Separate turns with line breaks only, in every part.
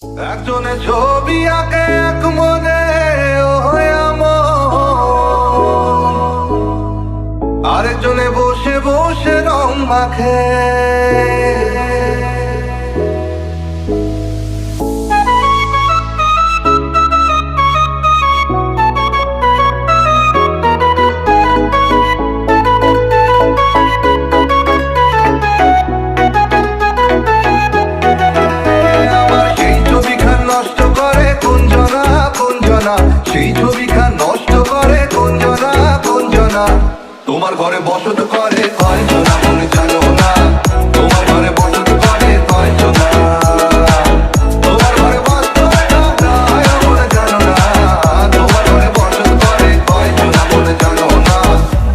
একজনে ছবি আঁকে এক মনে আরেকজনে বসে বসে রং মাখে। সেই ছবিখান নষ্ট করে কোনজনা কোনজনা। তোমার ঘরে বসত করে কয়জনা মনে জানো না। তোমার ঘরে বসত করে কয়জনা। তোমার ঘরে বসত মনে জানো না। তোমার ঘরে বসত করে কয়জনা মনে জানো না।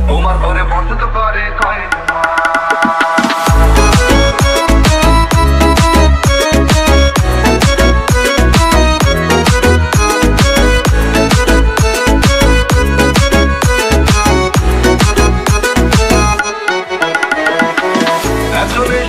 তোমার ঘরে বসত করে কয়জনা। একজনে